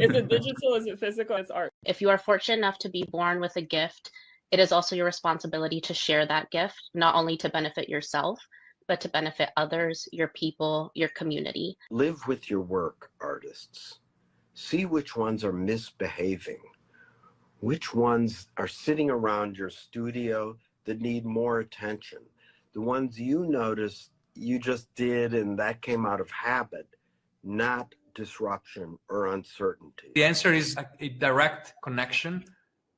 Is it digital? Is it physical? It's art. If you are fortunate enough to be born with a gift, it is also your responsibility to share that gift, not only to benefit yourself, but to benefit others, your people, your community. Live with your work, artists. See which ones are misbehaving. Which ones are sitting around your studio that need more attention? The ones you notice you just did and that came out of habit, not disruption or uncertainty. The answer is a direct connection.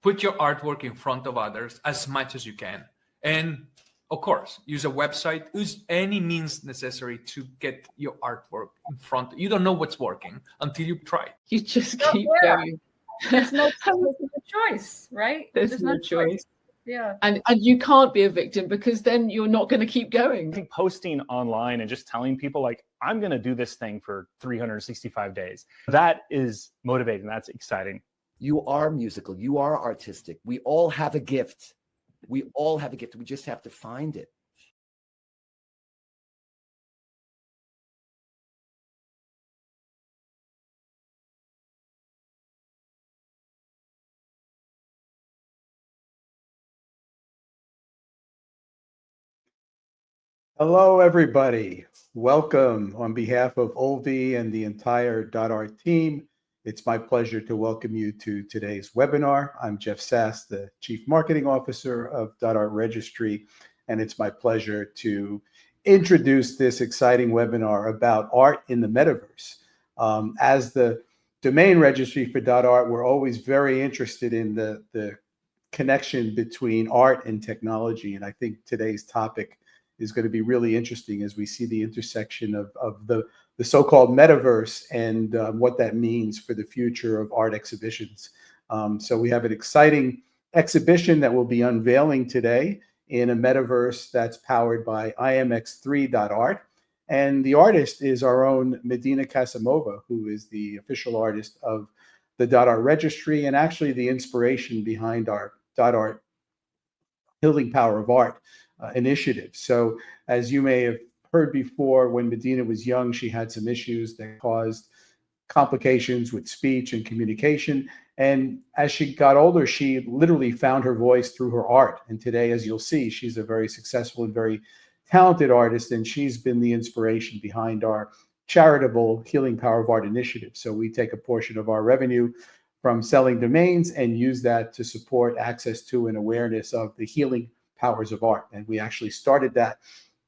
Put your artwork in front of others as much as you can. And of course, use a website, use any means necessary to get your artwork in front. You don't know what's working until you try. You just keep going. There's no choice, right? There's no choice. Yeah. And you can't be a victim because then you're not going to keep going. I think posting online and just telling people like, I'm going to do this thing for 365 days. That is motivating. That's exciting. You are musical. You are artistic. We all have a gift. We all have a gift. We just have to find it. Hello, everybody. Welcome on behalf of Oldie and the entire HUG.art team. It's my pleasure to welcome you to today's webinar. I'm Jeff Sass, the Chief Marketing Officer of HUG.art Registry, and it's my pleasure to introduce this exciting webinar about art in the metaverse. As the domain registry for HUG.art, we're always very interested in the connection between art and technology, and I think today's topic is going to be really interesting as we see the intersection of the so-called metaverse and what that means for the future of art exhibitions. So we have an exciting exhibition that we'll be unveiling today in a metaverse that's powered by IMX3.art. And the artist is our own Medina Casamova, who is the official artist of the HUG.art registry and actually the inspiration behind our HUG.art Healing Power of Art initiative. So as you may have heard before, when Medina was young, she had some issues that caused complications with speech and communication. And as she got older, she literally found her voice through her art. And today, as you'll see, she's a very successful and very talented artist, and she's been the inspiration behind our charitable Healing Power of Art initiative. So we take a portion of our revenue from selling domains and use that to support access to and awareness of the healing powers of art. And we actually started that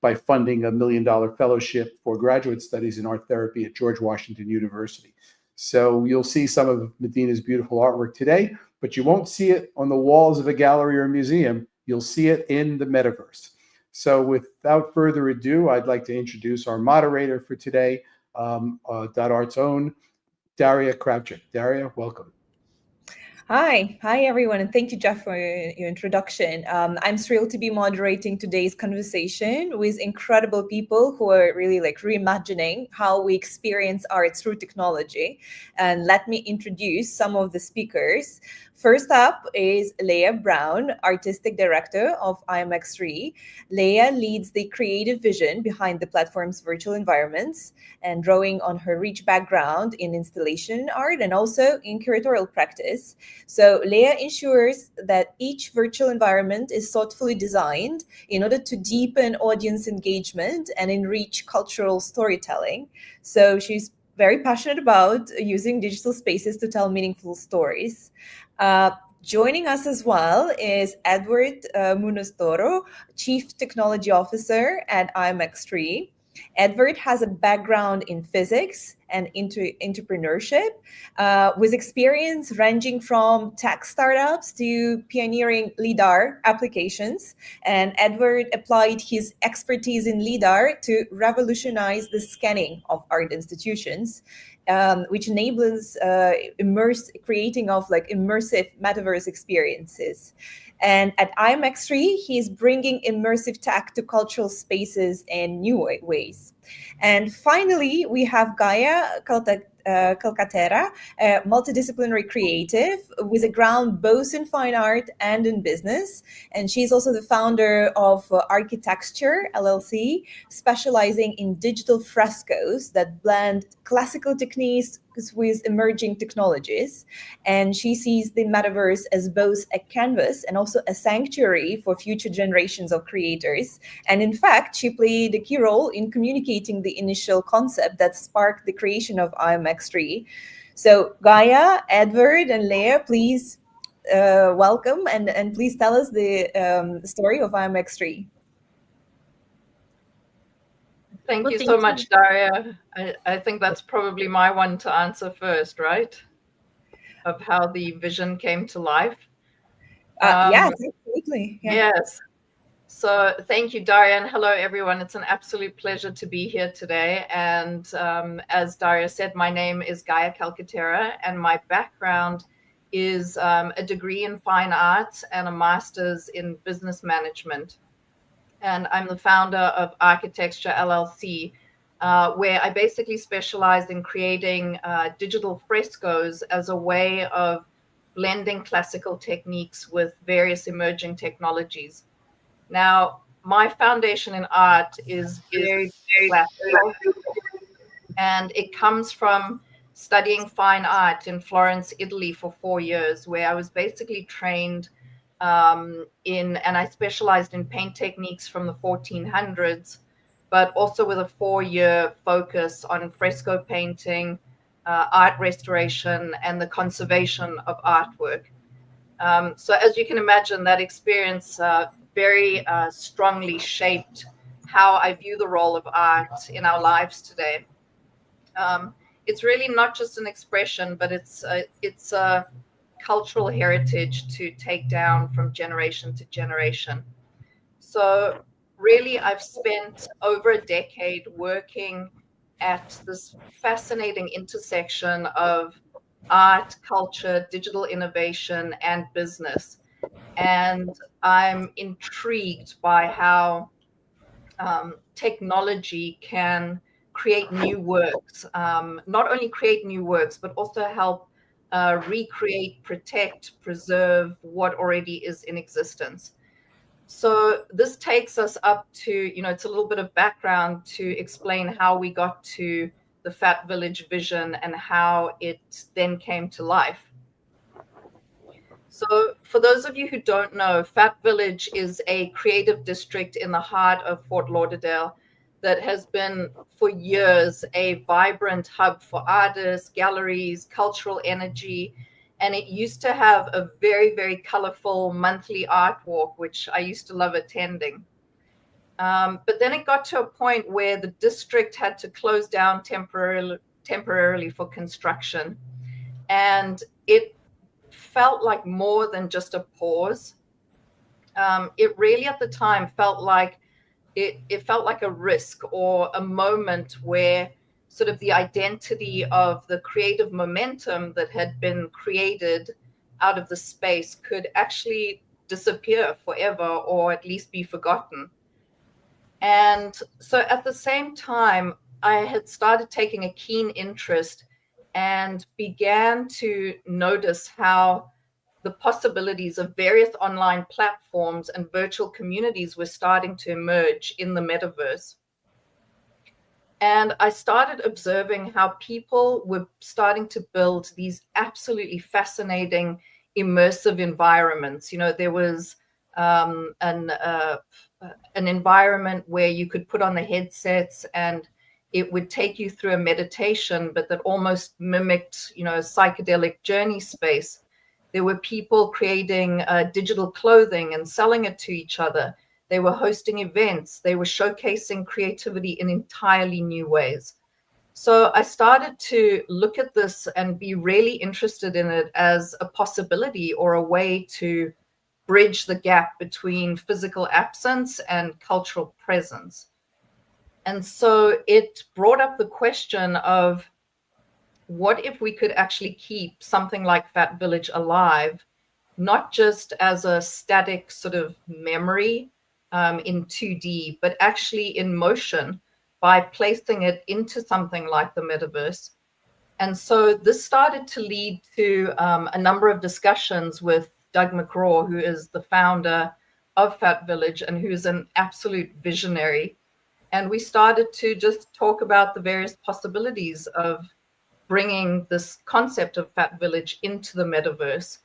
by funding $1 million fellowship for graduate studies in art therapy at George Washington University. So you'll see some of Medina's beautiful artwork today, but you won't see it on the walls of a gallery or a museum. You'll see it in the metaverse. So without further ado, I'd like to introduce our moderator for today, HUG.art's own Daria Kravchuk. Daria, welcome. Hi everyone, and thank you, Jeff, for your introduction. I'm thrilled to be moderating today's conversation with incredible people who are really reimagining how we experience art through technology. And let me introduce some of the speakers. First up is Leah Brown, Artistic Director of IMX3. Leah leads the creative vision behind the platform's virtual environments and drawing on her rich background in installation art and also in curatorial practice. So Leah ensures that each virtual environment is thoughtfully designed in order to deepen audience engagement and enrich cultural storytelling. So she's very passionate about using digital spaces to tell meaningful stories. Joining us as well is Edward Muñoz-Toro, Chief Technology Officer at IMX3. Edward has a background in physics and entrepreneurship with experience ranging from tech startups to pioneering LiDAR applications. And Edward applied his expertise in LiDAR to revolutionize the scanning of art institutions, which enables creating of immersive metaverse experiences. And at IMX3, he's bringing immersive tech to cultural spaces in new ways. And finally, we have Gaia Calcaterra, a multidisciplinary creative with a ground both in fine art and in business. And she's also the founder of Architexture, LLC, specializing in digital frescoes that blend classical techniques with emerging technologies, and she sees the metaverse as both a canvas and also a sanctuary for future generations of creators. And in fact, she played a key role in communicating the initial concept that sparked the creation of IMX3. So Gaia, Edward, and Leah, please welcome and please tell us the story of IMX3. Thank you so much, Daria. I think that's probably my one to answer first, right? Of how the vision came to life. Yes, absolutely. Yeah. Yes. So thank you, Daria, and hello, everyone. It's an absolute pleasure to be here today. And as Daria said, my name is Gaia Calcaterra, and my background is a degree in fine arts and a master's in business management. And I'm the founder of Architecture LLC, where I basically specialize in creating digital frescoes as a way of blending classical techniques with various emerging technologies. Now, my foundation in art is very classical, and it comes from studying fine art in Florence, Italy for 4 years, where I was basically trained and I specialized in paint techniques from the 1400s, but also with a 4-year focus on fresco painting, art restoration, and the conservation of artwork. So as you can imagine, that experience very strongly shaped how I view the role of art in our lives today. It's really not just an expression, but it's a cultural heritage to take down from generation to generation. So really, I've spent over a decade working at this fascinating intersection of art, culture, digital innovation, and business. And I'm intrigued by how technology can create new works, not only create new works, but also help recreate, protect, preserve what already is in existence. So this takes us up to, it's a little bit of background to explain how we got to the Fat Village vision and how it then came to life. So for those of you who don't know, Fat Village is a creative district in the heart of Fort Lauderdale that has been for years a vibrant hub for artists, galleries, cultural energy. And it used to have a very, very colorful monthly art walk, which I used to love attending. But then it got to a point where the district had to close down temporarily for construction. And it felt like more than just a pause. It really at the time felt like it felt like a risk or a moment where sort of the identity of the creative momentum that had been created out of the space could actually disappear forever or at least be forgotten. And so at the same time, I had started taking a keen interest and began to notice how the possibilities of various online platforms and virtual communities were starting to emerge in the metaverse. And I started observing how people were starting to build these absolutely fascinating immersive environments. There was an environment where you could put on the headsets and it would take you through a meditation, but that almost mimicked, a psychedelic journey space. There were people creating digital clothing and selling it to each other. They were hosting events. They were showcasing creativity in entirely new ways. So I started to look at this and be really interested in it as a possibility or a way to bridge the gap between physical absence and cultural presence. And so it brought up the question of, what if we could actually keep something like Fat Village alive, not just as a static sort of memory in 2D, but actually in motion by placing it into something like the metaverse? And so this started to lead to a number of discussions with Doug McGraw, who is the founder of Fat Village and who is an absolute visionary. And we started to just talk about the various possibilities of bringing this concept of Fat Village into the metaverse,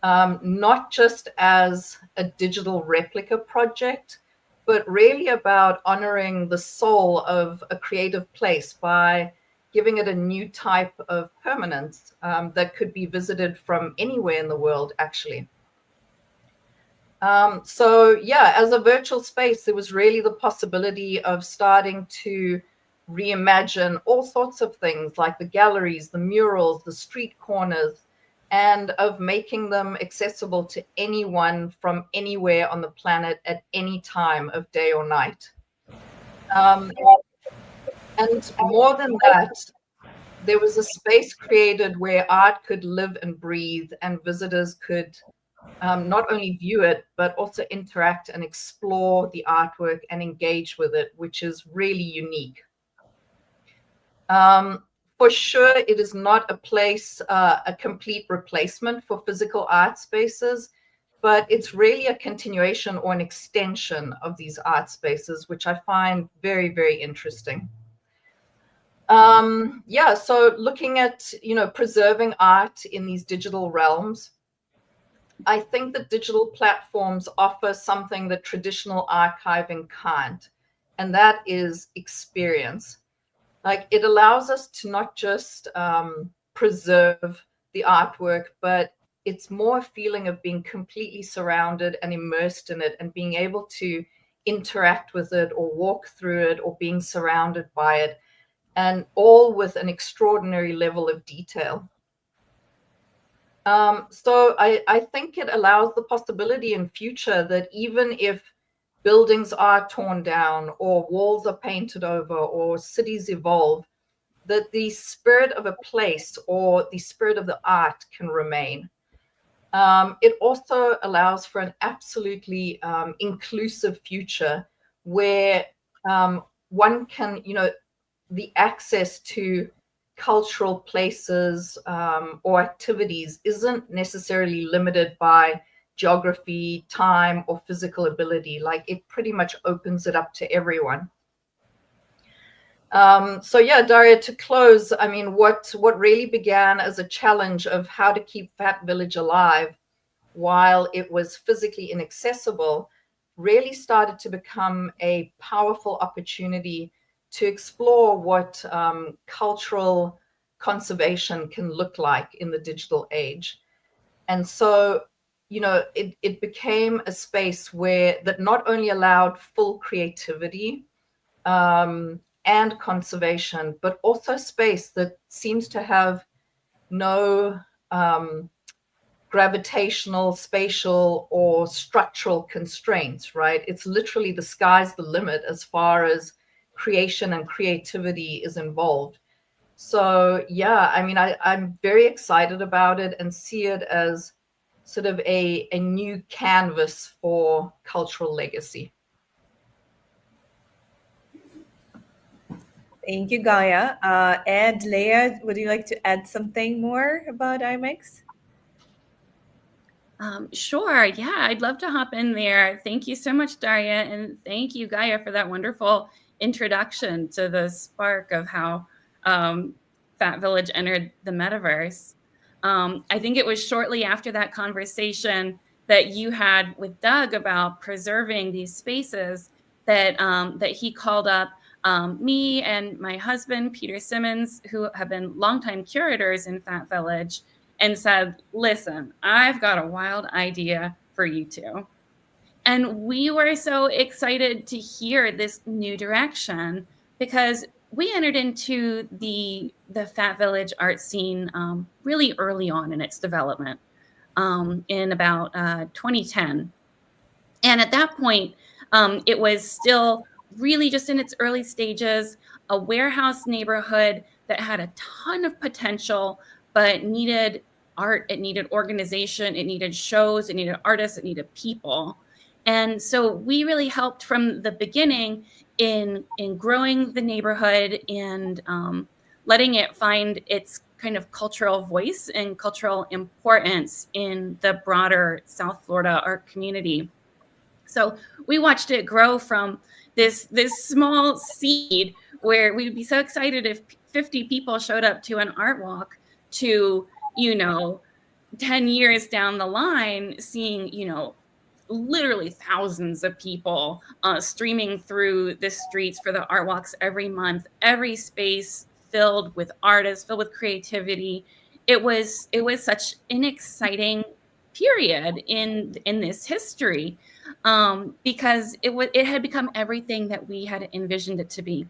not just as a digital replica project, but really about honoring the soul of a creative place by giving it a new type of permanence that could be visited from anywhere in the world, actually. So yeah, as a virtual space, there was really the possibility of starting to reimagine all sorts of things like the galleries, the murals, the street corners, and of making them accessible to anyone from anywhere on the planet at any time of day or night. And more than that, there was a space created where art could live and breathe, and visitors could not only view it, but also interact and explore the artwork and engage with it, which is really unique. For sure, it is not a place, a complete replacement for physical art spaces, but it's really a continuation or an extension of these art spaces, which I find very, very interesting. Yeah, so looking at, preserving art in these digital realms, I think that digital platforms offer something that traditional archiving can't, and that is experience. Like, it allows us to not just preserve the artwork, but it's more a feeling of being completely surrounded and immersed in it and being able to interact with it or walk through it or being surrounded by it, and all with an extraordinary level of detail. So I think it allows the possibility in future that even if buildings are torn down or walls are painted over or cities evolve, that the spirit of a place or the spirit of the art can remain. It also allows for an absolutely inclusive future where one can, the access to cultural places or activities isn't necessarily limited by geography, time, or physical ability. Like, it pretty much opens it up to everyone. So yeah, Daria, to close, I mean, what really began as a challenge of how to keep Fat Village alive while it was physically inaccessible really started to become a powerful opportunity to explore what cultural conservation can look like in the digital age. And so, it became a space that not only allowed full creativity and conservation, but also space that seems to have no gravitational, spatial, or structural constraints, right? It's literally the sky's the limit as far as creation and creativity is involved. So yeah, I mean, I'm very excited about it and see it as sort of a new canvas for cultural legacy. Thank you, Gaia. Ed, Leah, would you like to add something more about IMEX? Sure. Yeah, I'd love to hop in there. Thank you so much, Daria. And thank you, Gaia, for that wonderful introduction to the spark of how Fat Village entered the metaverse. I think it was shortly after that conversation that you had with Doug about preserving these spaces that, that he called up me and my husband, Peter Simmons, who have been longtime curators in Fat Village, and said, listen, I've got a wild idea for you two. And we were so excited to hear this new direction because we entered into the Fat Village art scene really early on in its development in about 2010. And at that point, it was still really just in its early stages, a warehouse neighborhood that had a ton of potential, but needed art, it needed organization, it needed shows, it needed artists, it needed people. And so we really helped from the beginning in growing the neighborhood and letting it find its kind of cultural voice and cultural importance in the broader South Florida art community. So we watched it grow from this small seed where we would be so excited if 50 people showed up to an art walk to, 10 years down the line, seeing, literally thousands of people streaming through the streets for the art walks every month, every space filled with artists, filled with creativity. It was such an exciting period in this history, because it had become everything that we had envisioned it to be.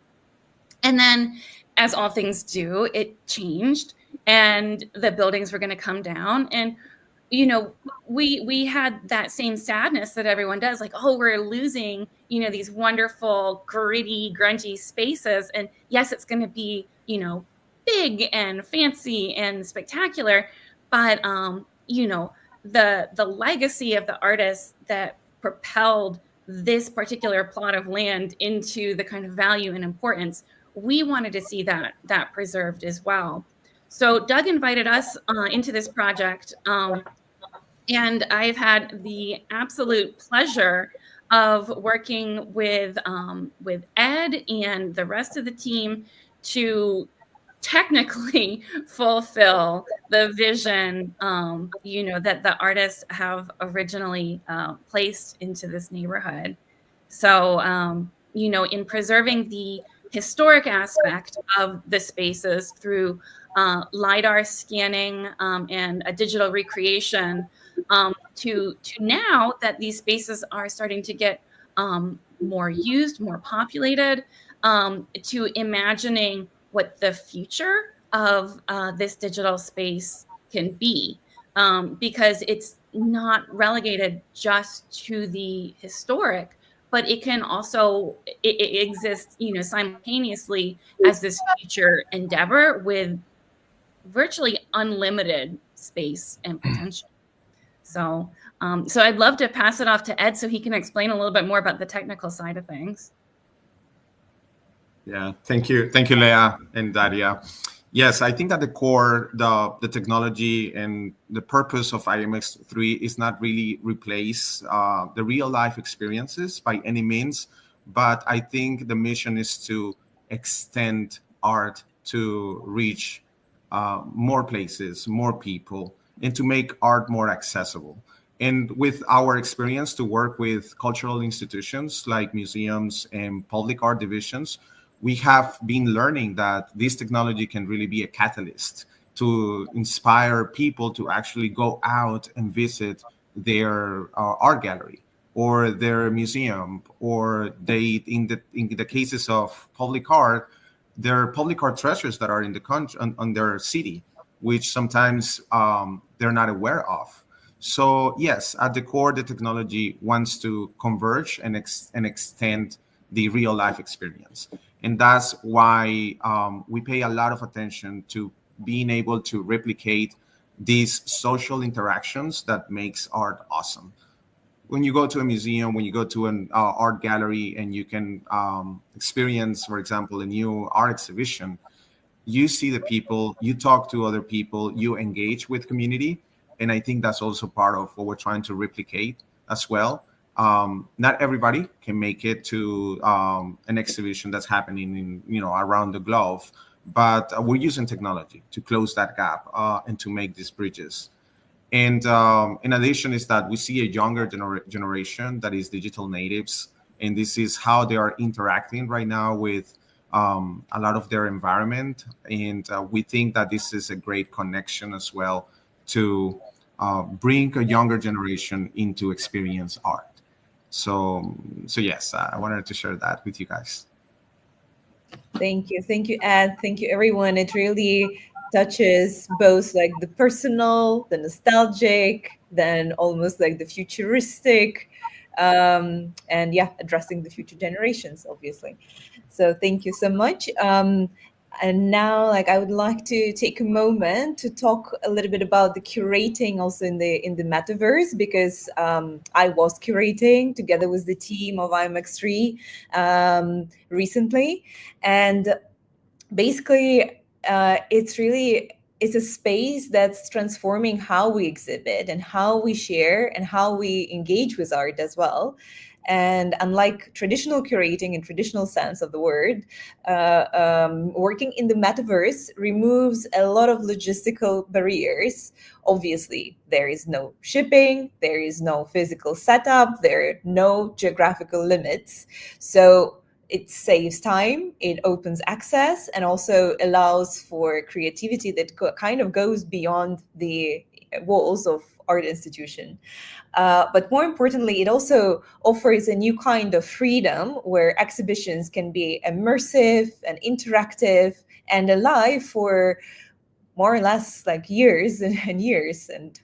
And then, as all things do, it changed, and the buildings were going to come down, and we had that same sadness that everyone does, like, oh, we're losing, these wonderful, gritty, grungy spaces. And yes, it's going to be, big and fancy and spectacular, but the legacy of the artists that propelled this particular plot of land into the kind of value and importance, we wanted to see that preserved as well. So Doug invited us into this project, and I've had the absolute pleasure of working with Ed and the rest of the team to technically fulfill the vision, that the artists have originally placed into this neighborhood. So, in preserving the historic aspect of the spaces through LiDAR scanning and a digital recreation, to now that these spaces are starting to get more used, more populated, to imagining what the future of this digital space can be, because it's not relegated just to the historic, but it can also it exists, simultaneously as this future endeavor with virtually unlimited space and potential. So I'd love to pass it off to Ed so he can explain a little bit more about the technical side of things. Yeah, thank you, Leah and Daria. Yes, I think at the core, the technology and the purpose of IMX3 is not really replace the real life experiences by any means, but I think the mission is to extend art to reach more places, more people, and to make art more accessible. And with our experience to work with cultural institutions like museums and public art divisions, we have been learning that this technology can really be a catalyst to inspire people to actually go out and visit their art gallery or their museum, or they, in the cases of public art, their public art treasures that are in the country, on their city, which sometimes they're not aware of. So yes, at the core, the technology wants to converge and extend the real life experience. And that's why we pay a lot of attention to being able to replicate these social interactions that makes art awesome. When you go to a museum, when you go to an art gallery, and you can experience, for example, a new art exhibition, you see the people, you talk to other people, you engage with community. And I think that's also part of what we're trying to replicate as well. Not everybody can make it to an exhibition that's happening in, around the globe, but we're using technology to close that gap and to make these bridges. And in addition is that we see a younger generation that is digital natives, and this is how they are interacting right now with a lot of their environment. And we think that this is a great connection as well to bring a younger generation into experience art. So yes, I wanted to share that with you guys. Thank you, Ed. Thank you, everyone. It really touches both like the personal, the nostalgic, then almost like the futuristic, and yeah, addressing the future generations, obviously. So thank you so much. And now, I would like to take a moment to talk a little bit about the curating also in the metaverse, because I was curating together with the team of IMX3 recently, and basically it's a space that's transforming how we exhibit and how we share and how we engage with art as well. And unlike traditional curating in traditional sense of the word, working in the metaverse removes a lot of logistical barriers. Obviously, there is no shipping, there is no physical setup, there are no geographical limits. So it saves time, it opens access, and also allows for creativity that kind of goes beyond the walls of art institution. But more importantly, it also offers a new kind of freedom where exhibitions can be immersive and interactive and alive for more or less like years and years and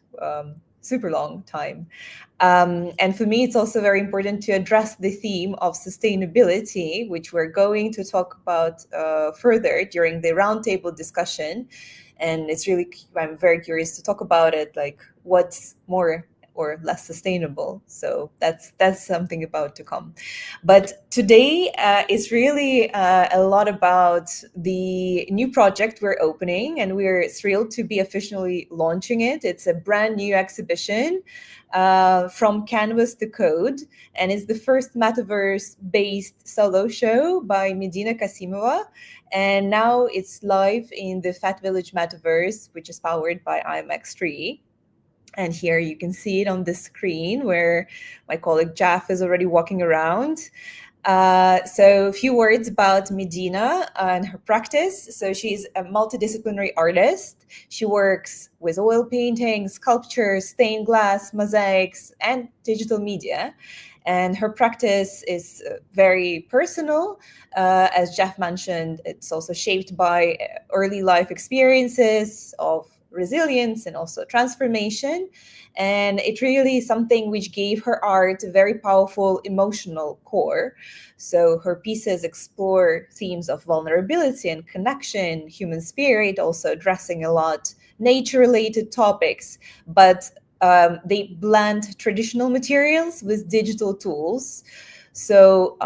super long time. And for me, it's also very important to address the theme of sustainability, which we're going to talk about further during the roundtable discussion. And it's really, I'm very curious to talk about it, like what's more or less sustainable. So that's something about to come. But today is really a lot about the new project we're opening, and we're thrilled to be officially launching it. It's a brand new exhibition from canvas to code, and it's the first metaverse-based solo show by Medina Kasimova. And now it's live in the Fat Village Metaverse, which is powered by IMX3. And here you can see it on the screen where my colleague Jeff is already walking around. So a few words about Medina and her practice. So she's a multidisciplinary artist. She works with oil paintings, sculptures, stained glass, mosaics, and digital media. And her practice is very personal. As Jeff mentioned, it's also shaped by early life experiences of resilience and also transformation. And it really is something which gave her art a very powerful emotional core. So her pieces explore themes of vulnerability and connection, human spirit, also addressing a lot nature-related topics, but they blend traditional materials with digital tools. So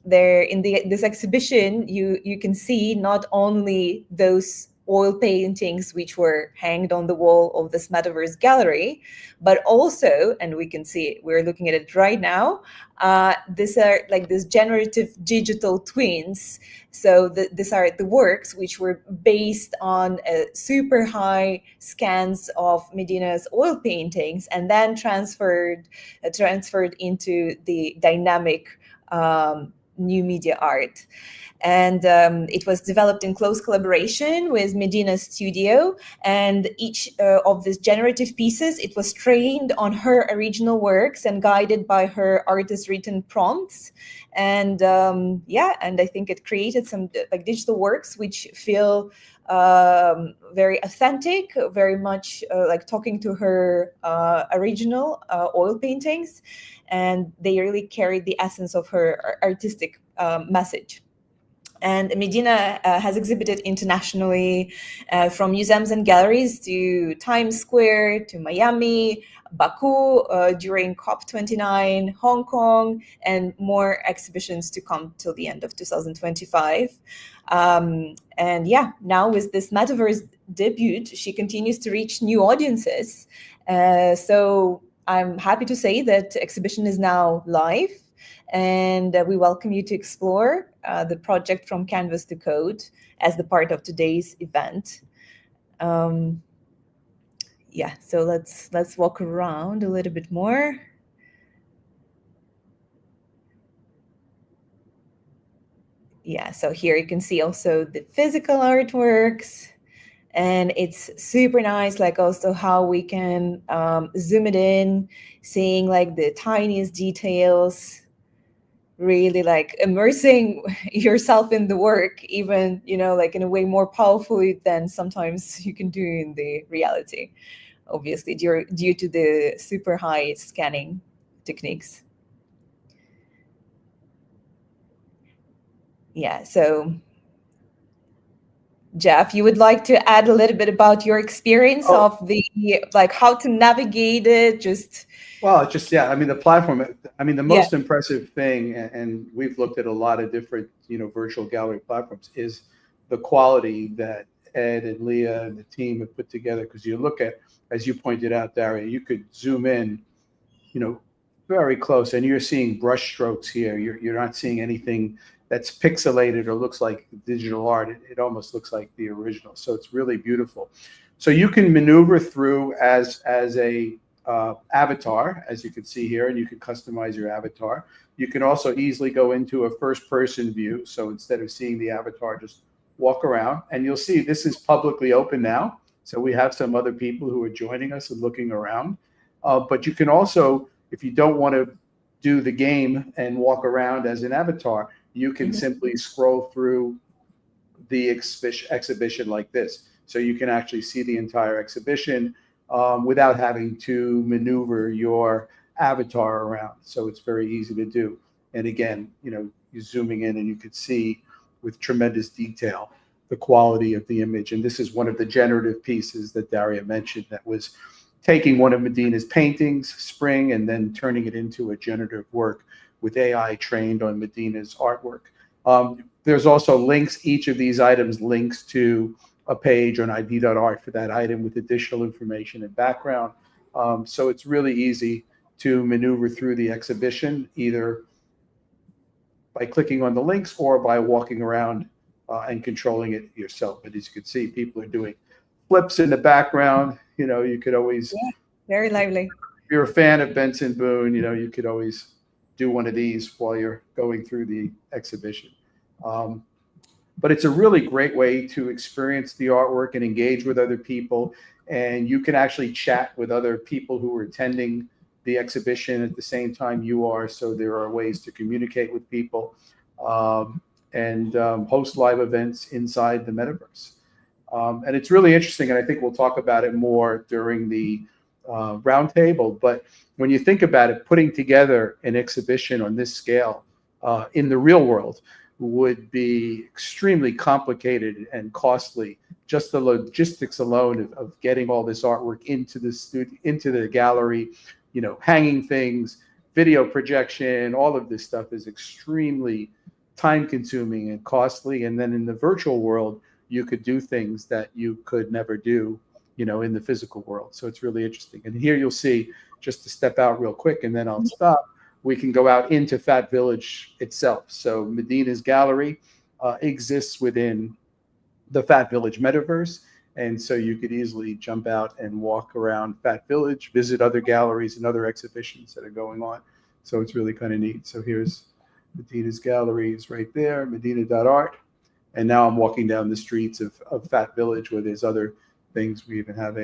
there in this exhibition, you can see not only those oil paintings which were hanged on the wall of this metaverse gallery, but also, and we can see it, we're looking at it right now, these are like these generative digital twins. So these are the works which were based on super high scans of Medina's oil paintings and then transferred into the dynamic new media art. And it was developed in close collaboration with Medina's studio. And each of these generative pieces, it was trained on her original works and guided by her artist-written prompts. And and I think it created some like digital works which feel very authentic, very much like talking to her original oil paintings. And they really carried the essence of her artistic message. And Medina has exhibited internationally from museums and galleries to Times Square, to Miami, Baku during COP29, Hong Kong, and more exhibitions to come till the end of 2025. And yeah, now with this Metaverse debut, she continues to reach new audiences. So I'm happy to say that the exhibition is now live. And we welcome you to explore the project from canvas to code as the part of today's event. Yeah, so let's walk around a little bit more. Yeah, so here you can see also the physical artworks. And it's super nice, like also how we can zoom it in, seeing like the tiniest details, really like immersing yourself in the work, even, you know, like in a way more powerfully than sometimes you can do in the reality, obviously, due to the super high scanning techniques. Yeah, so Jeff, you would like to add a little bit about your experience of the, like how to navigate it, just... Well, just, yeah, I mean, the platform, I mean, the most impressive thing, and we've looked at a lot of different, you know, virtual gallery platforms, is the quality that Ed and Leah and the team have put together. Because you look at, as you pointed out, Daria, you could zoom in, you know, Very close. And you're seeing brush strokes here. You're not seeing anything that's pixelated or looks like digital art. It almost looks like the original. So it's really beautiful. So you can maneuver through as a avatar, as you can see here, and you can customize your avatar. You can also easily go into a first-person view. So instead of seeing the avatar, just walk around, and you'll see this is publicly open now. So we have some other people who are joining us and looking around. But you can also, if you don't want to do the game and walk around as an avatar, you can simply scroll through the exhibition like this. So you can actually see the entire exhibition without having to maneuver your avatar around. So it's very easy to do. And again, you're zooming in and you could see with tremendous detail the quality of the image. And this is one of the generative pieces that Daria mentioned that was taking one of Medina's paintings, Spring, and then turning it into a generative work with AI trained on Medina's artwork. There's also links. Each of these items links to a page on ID.art for that item with additional information and background. So it's really easy to maneuver through the exhibition, either by clicking on the links or by walking around and controlling it yourself. But as you can see, people are doing flips in the background. You could always, very lively. If you're a fan of Benson Boone, you could always do one of these while you're going through the exhibition. But it's a really great way to experience the artwork and engage with other people. And you can actually chat with other people who are attending the exhibition at the same time you are. So there are ways to communicate with people and host live events inside the metaverse. And it's really interesting, and I think we'll talk about it more during the roundtable. But when you think about it, putting together an exhibition on this scale in the real world would be extremely complicated and costly. Just the logistics alone of getting all this artwork into the studio, into the gallery, hanging things, video projection, all of this stuff is extremely time-consuming and costly. And then in the virtual world, you could do things that you could never do, in the physical world. So it's really interesting. And here you'll see, just to step out real quick, and then I'll stop, we can go out into Fat Village itself. So Medina's gallery exists within the Fat Village metaverse. And so you could easily jump out and walk around Fat Village, visit other galleries and other exhibitions that are going on. So it's really kind of neat. So here's Medina's gallery is right there, Medina.art. And now I'm walking down the streets of Fat Village where there's other things. We even have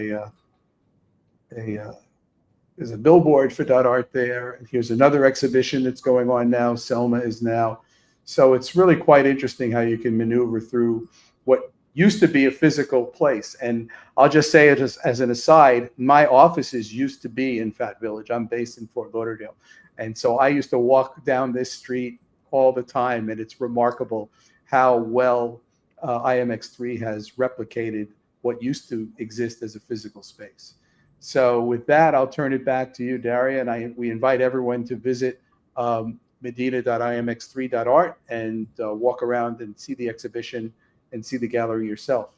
there's a billboard for .art there. And here's another exhibition that's going on now. Selma is now. So it's really quite interesting how you can maneuver through what used to be a physical place. And I'll just say it as an aside, my offices used to be in Fat Village. I'm based in Fort Lauderdale. And so I used to walk down this street all the time. And it's remarkable how well IMX3 has replicated what used to exist as a physical space. So with that, I'll turn it back to you, Daria, and we invite everyone to visit medina.imx3.art and walk around and see the exhibition and see the gallery yourself.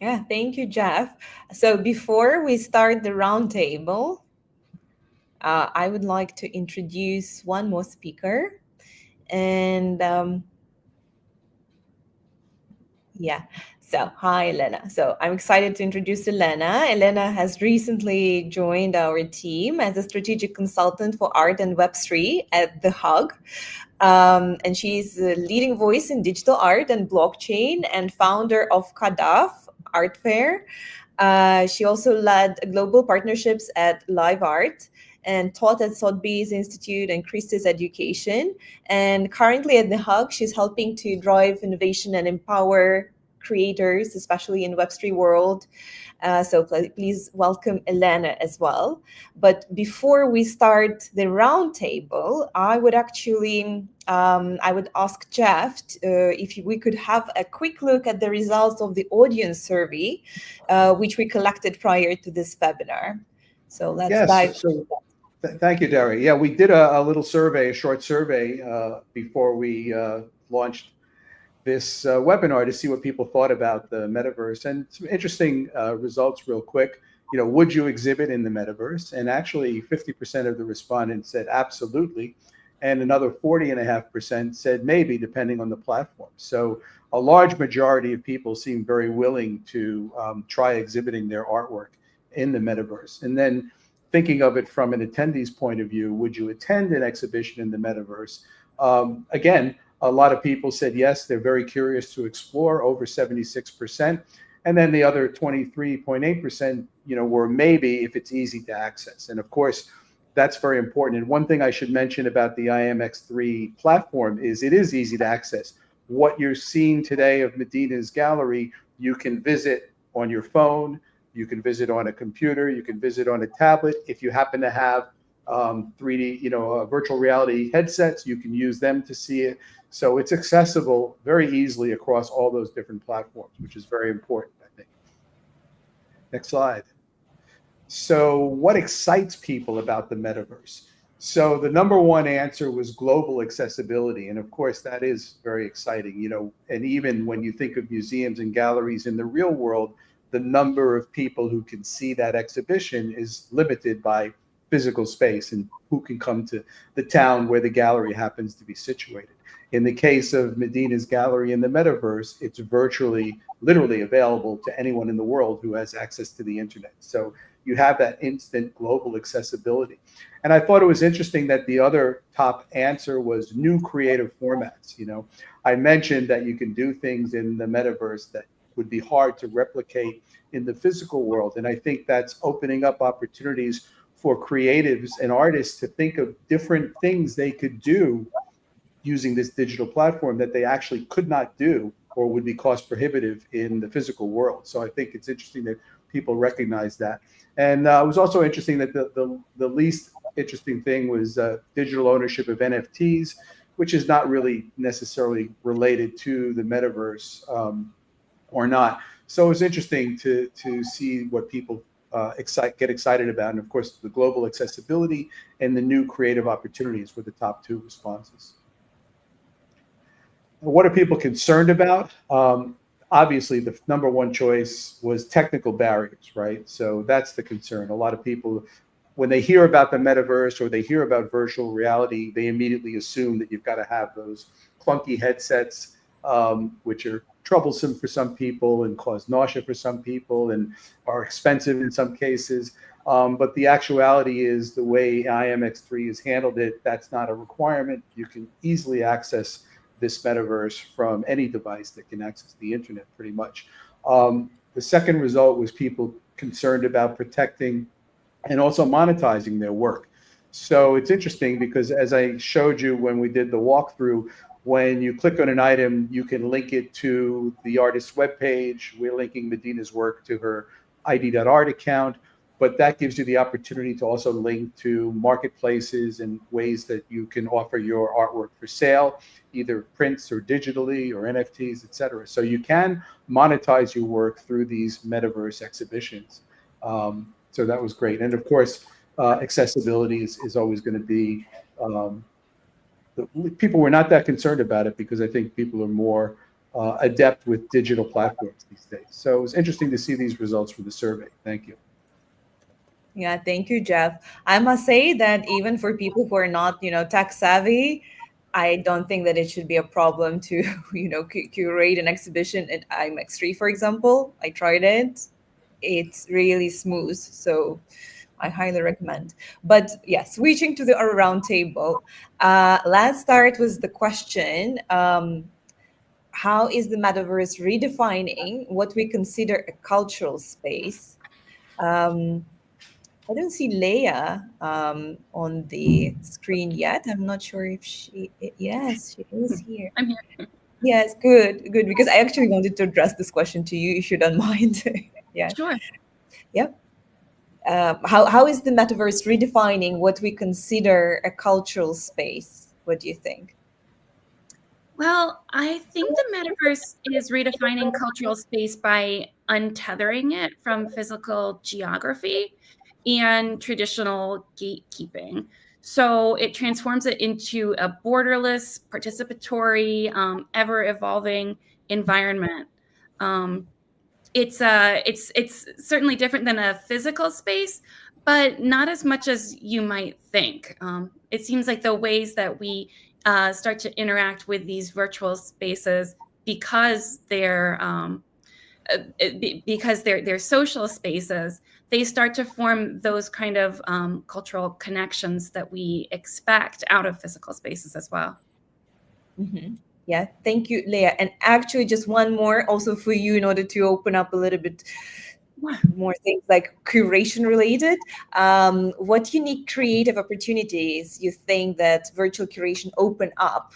Yeah, thank you, Jeff. So before we start the roundtable, I would like to introduce one more speaker. And so hi, Elena. So I'm excited to introduce Elena. Elena has recently joined our team as a strategic consultant for art and Web3 at the HUG. And she's a leading voice in digital art and blockchain and founder of Kadaf Art Fair. She also led global partnerships at Live Art and taught at Sotheby's Institute and Christie's Education. And currently at the HUG, she's helping to drive innovation and empower creators, especially in Web3 world. So please welcome Elena as well. But before we start the roundtable, I would actually, I would ask Jeff if we could have a quick look at the results of the audience survey, which we collected prior to this webinar. So let's dive. Thank you, Daria. Yeah, we did a little survey, a short survey before we launched this webinar to see what people thought about the metaverse, and some interesting results real quick. would you exhibit in the metaverse? And actually 50% of the respondents said absolutely. And another 40.5% said maybe, depending on the platform. So a large majority of people seem very willing to try exhibiting their artwork in the metaverse. And then thinking of it from an attendee's point of view, would you attend an exhibition in the metaverse? Again, a lot of people said yes, they're very curious to explore, over 76%. And then the other 23.8%, were maybe if it's easy to access. And of course, that's very important. And one thing I should mention about the IMX3 platform is it is easy to access. What you're seeing today of Medina's gallery, you can visit on your phone, you can visit on a computer, you can visit on a tablet. If you happen to have 3D, virtual reality headsets, you can use them to see it. So it's accessible very easily across all those different platforms, which is very important, I think. Next slide. So what excites people about the metaverse? So the number one answer was global accessibility. And of course, that is very exciting, and even when you think of museums and galleries in the real world, the number of people who can see that exhibition is limited by physical space and who can come to the town where the gallery happens to be situated. In the case of Medina's gallery in the metaverse, it's virtually, literally available to anyone in the world who has access to the internet. So you have that instant global accessibility. And I thought it was interesting that the other top answer was new creative formats. I mentioned that you can do things in the metaverse that would be hard to replicate in the physical world. And I think that's opening up opportunities for creatives and artists to think of different things they could do using this digital platform that they actually could not do or would be cost prohibitive in the physical world. So I think it's interesting that people recognize that. And it was also interesting that the least interesting thing was digital ownership of NFTs, which is not really necessarily related to the metaverse or not. So it was interesting to see what people get excited about. And of course, the global accessibility and the new creative opportunities were the top two responses. What are people concerned about? Obviously, the number one choice was technical barriers, right? So that's the concern. A lot of people, when they hear about the metaverse or they hear about virtual reality, they immediately assume that you've got to have those clunky headsets, which are troublesome for some people and cause nausea for some people and are expensive in some cases. But the actuality is the way IMX3 has handled it, that's not a requirement. You can easily access this metaverse from any device that can access the internet pretty much. The second result was people concerned about protecting and also monetizing their work. So it's interesting because as I showed you when we did the walkthrough, when you click on an item, you can link it to the artist's webpage. We're linking Medina's work to her ID.art account, but that gives you the opportunity to also link to marketplaces and ways that you can offer your artwork for sale, either prints or digitally or NFTs, et cetera. So you can monetize your work through these metaverse exhibitions. So that was great. And of course, accessibility is always going to be, people were not that concerned about it because I think people are more adept with digital platforms these days. So it was interesting to see these results from the survey. Thank you. Yeah, thank you, Jeff. I must say that even for people who are not, tech savvy, I don't think that it should be a problem to, curate an exhibition at IMX3, for example. I tried it. It's really smooth. So I highly recommend. But yeah, switching to our roundtable, let's start with the question. How is the metaverse redefining what we consider a cultural space? I don't see Leah on the screen yet. I'm not sure if yes, she is here. I'm here. Yes, good, because I actually wanted to address this question to you, if you don't mind. Yeah. Sure. Yep. How is the metaverse redefining what we consider a cultural space? What do you think? Well, I think the metaverse is redefining cultural space by untethering it from physical geography and traditional gatekeeping. So it transforms it into a borderless, participatory, ever-evolving environment. it's certainly different than a physical space, but not as much as you might think. It seems like the ways that we start to interact with these virtual spaces, because they're social spaces, they start to form those kind of cultural connections that we expect out of physical spaces as well. Mm-hmm. Yeah, thank you, Leah. And actually, just one more also for you in order to open up a little bit more things like curation related. What unique creative opportunities you think that virtual curation open up,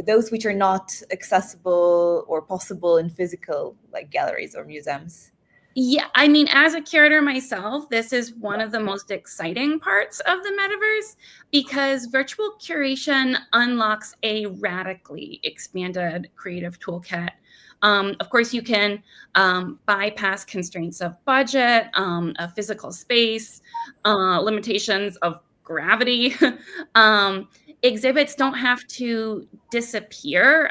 those which are not accessible or possible in physical, like galleries or museums? Yeah, I mean, as a curator myself, this is one of the most exciting parts of the metaverse, because virtual curation unlocks a radically expanded creative toolkit. Of course, you can bypass constraints of budget, of physical space, limitations of gravity. Exhibits don't have to disappear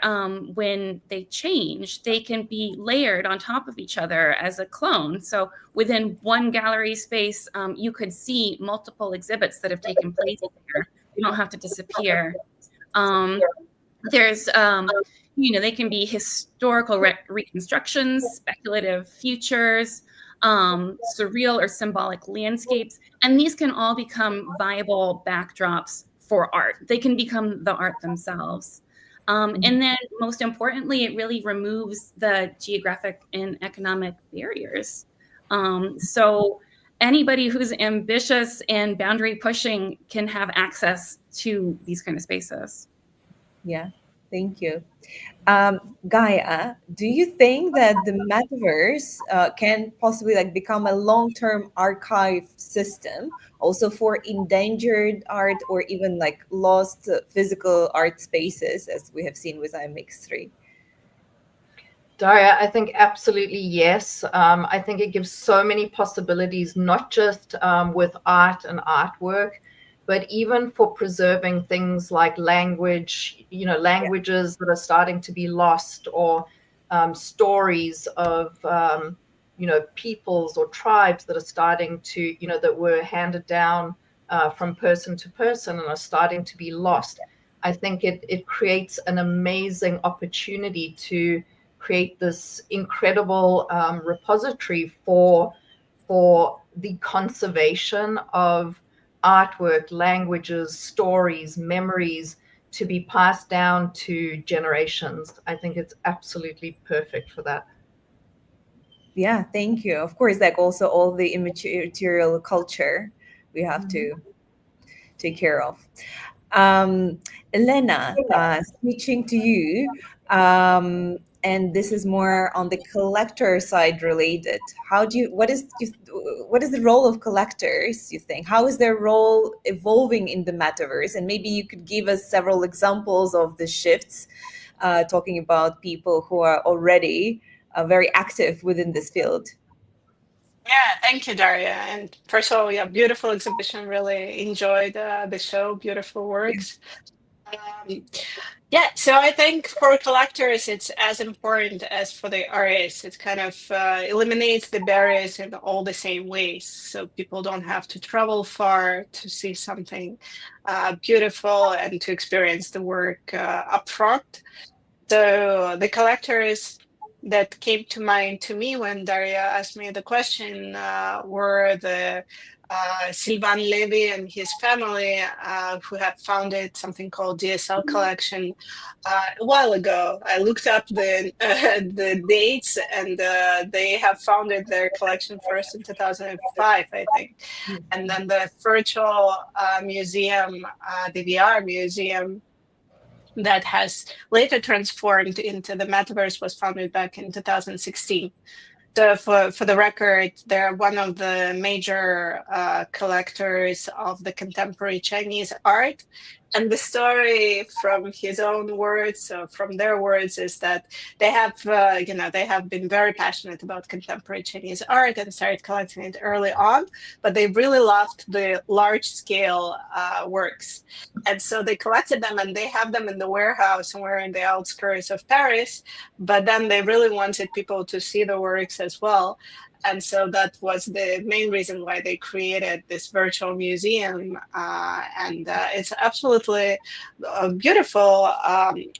when they change. They can be layered on top of each other as a clone. So within one gallery space, you could see multiple exhibits that have taken place there. You don't have to disappear. There's, they can be historical reconstructions, speculative futures, surreal or symbolic landscapes, and these can all become viable backdrops for art. They can become the art themselves. And then most importantly, it really removes the geographic and economic barriers. So anybody who's ambitious and boundary pushing can have access to these kind of spaces. Yeah, thank you. Gaia, do you think that the metaverse can possibly become a long-term archive system also for endangered art, or even lost physical art spaces, as we have seen with IMX3? Daria, I think absolutely yes. I think it gives so many possibilities, not just with art and artwork, but even for preserving things like language, languages that are starting to be lost, or stories of, peoples or tribes that are starting to, that were handed down from person to person and are starting to be lost. I think it creates an amazing opportunity to create this incredible repository for the conservation of artwork, languages, stories, memories, to be passed down to generations. I think it's absolutely perfect for that. Yeah, thank you. Of course, also all the immaterial culture we have to take care of. Elena, switching to you, and this is more on the collector side related. What is the role of collectors, you think? How is their role evolving in the metaverse? And maybe you could give us several examples of the shifts, talking about people who are already very active within this field. Yeah, thank you, Daria. And first of all, yeah, beautiful exhibition. Really enjoyed the show. Beautiful works. So I think for collectors, it's as important as for the artists. It kind of eliminates the barriers in all the same ways. So people don't have to travel far to see something beautiful and to experience the work up front. So the collectors that came to mind to me when Daria asked me the question were the Sylvain Levy and his family, who had founded something called DSL Collection a while ago. I looked up the dates, and they have founded their collection first in 2005, I think. And then the virtual museum, the VR museum, that has later transformed into the metaverse, was founded back in 2016. So for the record, they're one of the major collectors of the contemporary Chinese art, And the story from his own words, so from their words, is that they have, they have been very passionate about contemporary Chinese art and started collecting it early on, but they really loved the large-scale works. And so they collected them, and they have them in the warehouse somewhere in the outskirts of Paris, but then they really wanted people to see the works as well. And so that was the main reason why they created this virtual museum. And it's absolutely beautiful.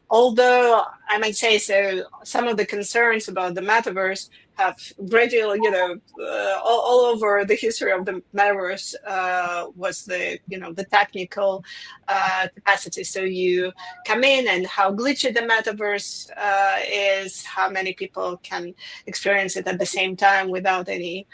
Although I might say so, some of the concerns about the metaverse have gradually, all over the history of the metaverse was the technical capacity. So you come in and how glitchy the metaverse is, how many people can experience it at the same time without any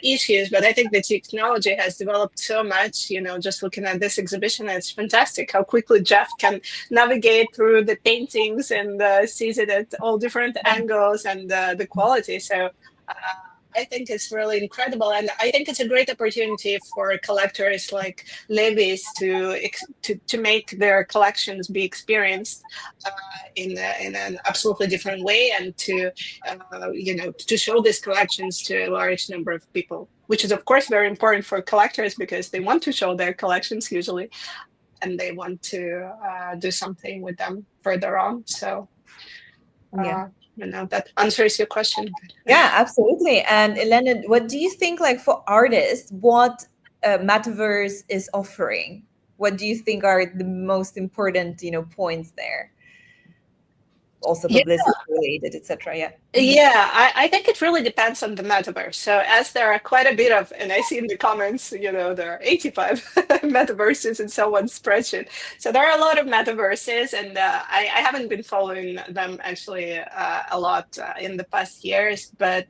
issues. But I think the technology has developed so much, just looking at this exhibition, it's fantastic how quickly Jeff can navigate through the paintings and sees it at all different angles and the quality. So I think it's really incredible, and I think it's a great opportunity for collectors like Levis to make their collections be experienced in an absolutely different way, and to show these collections to a large number of people, which is of course very important for collectors because they want to show their collections usually, and they want to do something with them further on. So. That answers your question. Yeah, absolutely. And Elena, what do you think, like for artists, what Metaverse is offering? What do you think are the most important, points there? Also publicity related, etc. Yeah, I think it really depends on the metaverse. So as there are quite a bit of, and I see in the comments, there are 85 metaverses in someone's spreadsheet. So there are a lot of metaverses, and I haven't been following them actually a lot in the past years. But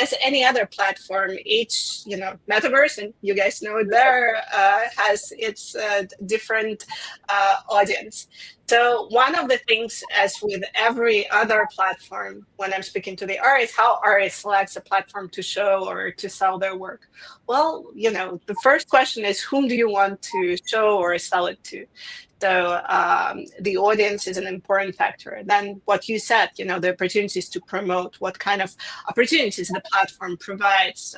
as any other platform, each metaverse, and you guys know it there, has its different audience. So one of the things, as with every other platform, when I'm speaking to the artists, how artists select a platform to show or to sell their work. Well, the first question is, whom do you want to show or sell it to? So the audience is an important factor. Then what you said, the opportunities to promote, what kind of opportunities the platform provides,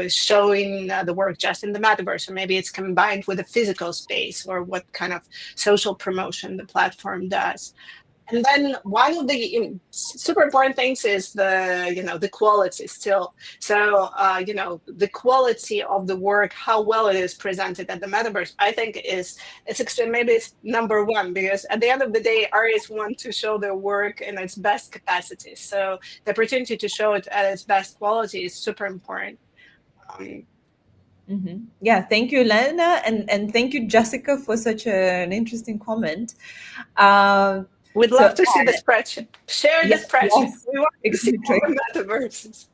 showing the work just in the metaverse, or maybe it's combined with a physical space, or what kind of social promotion the platform does. And then one of the super important things is the quality still. So, the quality of the work, how well it is presented at the metaverse, I think maybe it's number one, because at the end of the day, artists want to show their work in its best capacity. So the opportunity to show it at its best quality is super important. Yeah, thank you, Elena, and thank you, Jessica, for such an interesting comment. We'd love to see the spreadsheet. Share the spreadsheet. Yes, We want to see more metaverses.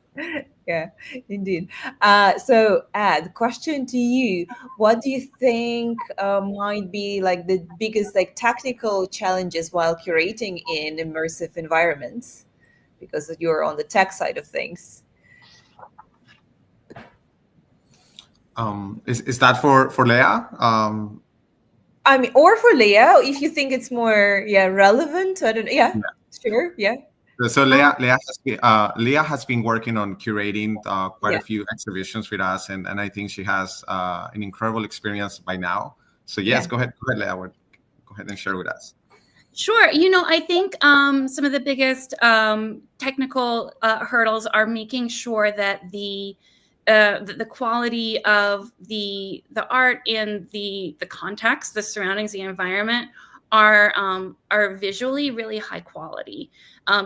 Yeah, indeed. So, Ad, question to you: what do you think might be like the biggest technical challenges while curating in immersive environments? Because you're on the tech side of things. Is that for Leah? I mean, or for Leah, if you think it's more relevant. I don't know. Yeah, sure. Yeah. So Leah has been working on curating quite a few exhibitions with us, and I think she has an incredible experience by now. So yes, go ahead, Leah. Go ahead and share with us. Sure. I think some of the biggest technical hurdles are making sure that the quality of the art and the context, the surroundings, the environment are visually really high quality,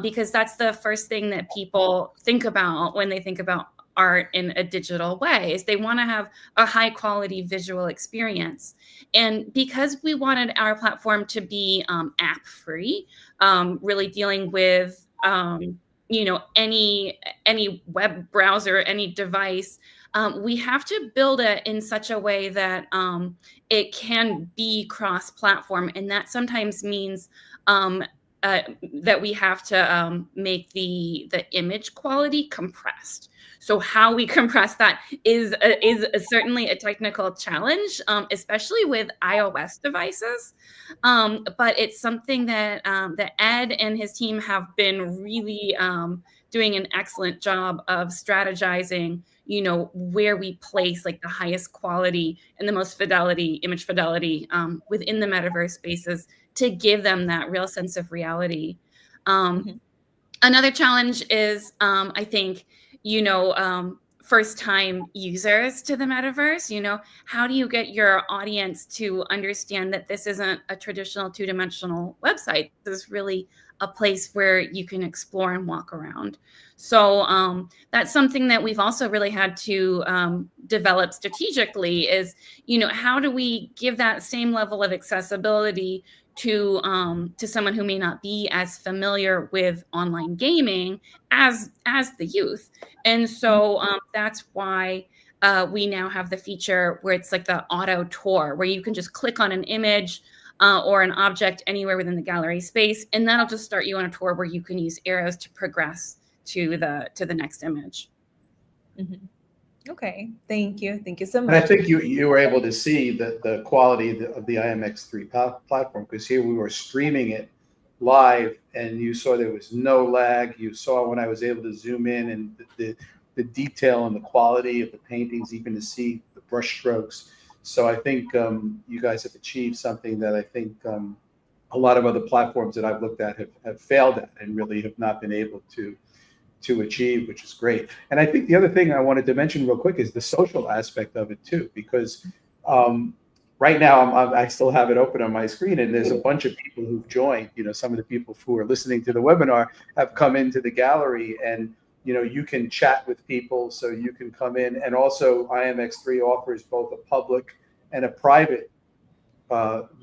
because that's the first thing that people think about when they think about art in a digital way, is they want to have a high quality visual experience. And because we wanted our platform to be app free, really dealing with any web browser, any device, we have to build it in such a way that it can be cross-platform, and that sometimes means that we have to make the image quality compressed. So how we compress that is certainly a technical challenge, especially with iOS devices. But it's something that that Ed and his team have been really doing an excellent job of strategizing, you know, where we place like the highest quality and the most image fidelity within the metaverse spaces to give them that real sense of reality. Another challenge is, I think, you know, first-time users to the metaverse. You know, how do you get your audience to understand that this isn't a traditional two-dimensional website? This is really a place where you can explore and walk around. So that's something that we've also really had to develop strategically is, you know, how do we give that same level of accessibility to someone who may not be as familiar with online gaming as the youth. And so that's why we now have the feature where it's like the auto tour, where you can just click on an image or an object anywhere within the gallery space, and that'll just start you on a tour where you can use arrows to progress to the next image. Okay, thank you so much. And I think you were able to see the quality of the IMX3 platform, because here we were streaming it live, and you saw there was no lag. You saw when I was able to zoom in and the detail and the quality of the paintings, even to see the brush strokes. So I think you guys have achieved something that I think a lot of other platforms that I've looked at have failed at and really have not been able to achieve, which is great. And I think the other thing I wanted to mention real quick is the social aspect of it too, because right now I still have it open on my screen, and there's a bunch of people who've joined. You know, some of the people who are listening to the webinar have come into the gallery, and you know, you can chat with people, so you can come in. And also IMX3 offers both a public and a private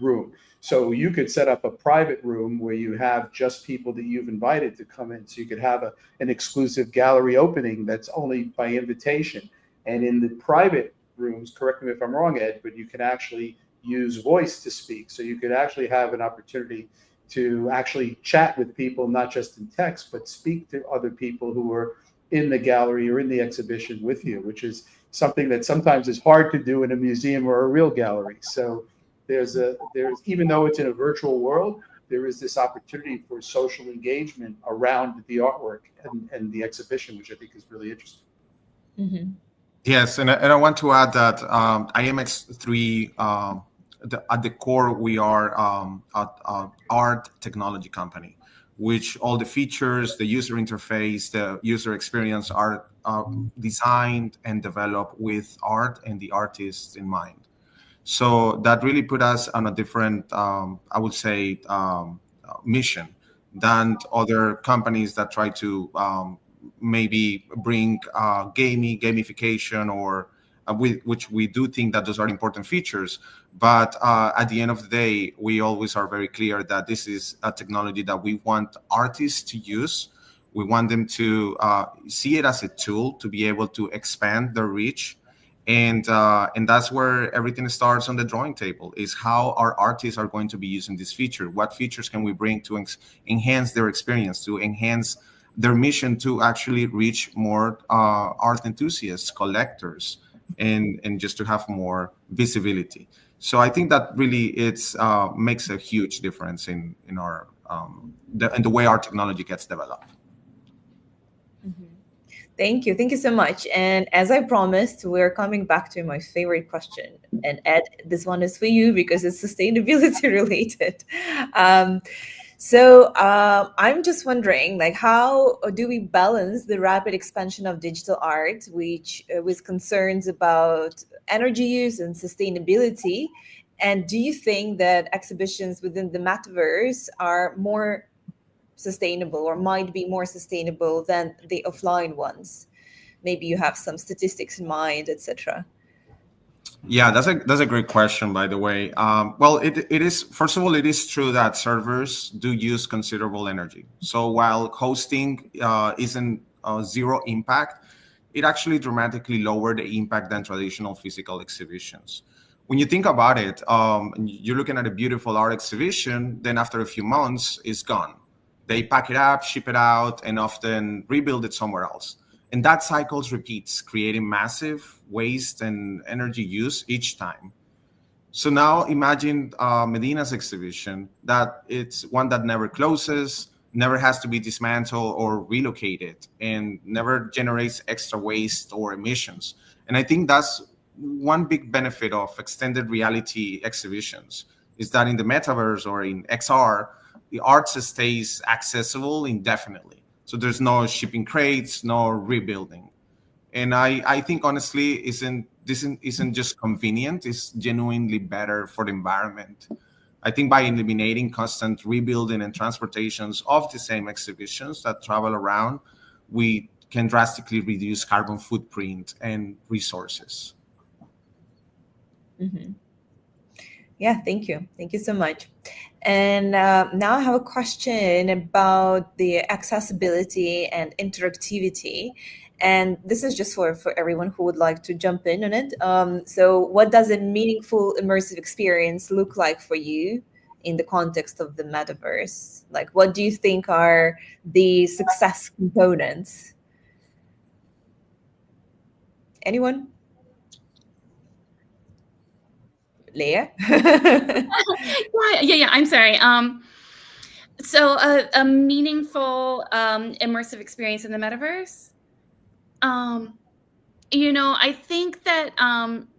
room. So you could set up a private room where you have just people that you've invited to come in. So you could have an exclusive gallery opening that's only by invitation. And in the private rooms, correct me if I'm wrong, Ed, but you can actually use voice to speak. So you could actually have an opportunity to actually chat with people, not just in text, but speak to other people who are in the gallery or in the exhibition with you, which is something that sometimes is hard to do in a museum or a real gallery. So there's even though it's in a virtual world, there is this opportunity for social engagement around the artwork and the exhibition, which I think is really interesting. Yes, and I want to add that IMX3, at the core, we are an art technology company, which all the features, the user interface, the user experience are designed and developed with art and the artists in mind. So that really put us on a different, I would say, mission than other companies that try to maybe bring gamification or which we do think that those are important features. But at the end of the day, we always are very clear that this is a technology that we want artists to use. We want them to see it as a tool to be able to expand their reach. And that's where everything starts on the drawing table, is how our artists are going to be using this feature. What features can we bring to enhance their experience, to enhance their mission to actually reach more art enthusiasts, collectors, and just to have more visibility. So I think that really makes a huge difference in our the way our technology gets developed. Thank you so much. And as I promised, we're coming back to my favorite question. And Ed, this one is for you because it's sustainability related. So I'm just wondering, like, how do we balance the rapid expansion of digital art, which with concerns about energy use and sustainability? And do you think that exhibitions within the metaverse are more sustainable or might be more sustainable than the offline ones? Maybe you have some statistics in mind, etc. Yeah, that's a great question, by the way. Well, it is, first of all, it is true that servers do use considerable energy. So while hosting isn't zero impact, it actually dramatically lowered the impact than traditional physical exhibitions. When you think about it, you're looking at a beautiful art exhibition, then after a few months, it's gone. They pack it up, ship it out, and often rebuild it somewhere else. And that cycle repeats, creating massive waste and energy use each time. So now imagine Medina's exhibition, that it's one that never closes, never has to be dismantled or relocated, and never generates extra waste or emissions. And I think that's one big benefit of extended reality exhibitions, is that in the metaverse or in XR, the art stays accessible indefinitely. So there's no shipping crates, no rebuilding. And I think honestly, this isn't just convenient, it's genuinely better for the environment. I think by eliminating constant rebuilding and transportations of the same exhibitions that travel around, we can drastically reduce carbon footprint and resources. Mm-hmm. Yeah, thank you. Thank you so much. And now I have a question about the accessibility and interactivity. And this is just for everyone who would like to jump in on it. So what does a meaningful immersive experience look like for you in the context of the metaverse? Like, what do you think are the success components? Anyone? Leah? Yeah, I'm sorry. So a meaningful immersive experience in the metaverse. I think that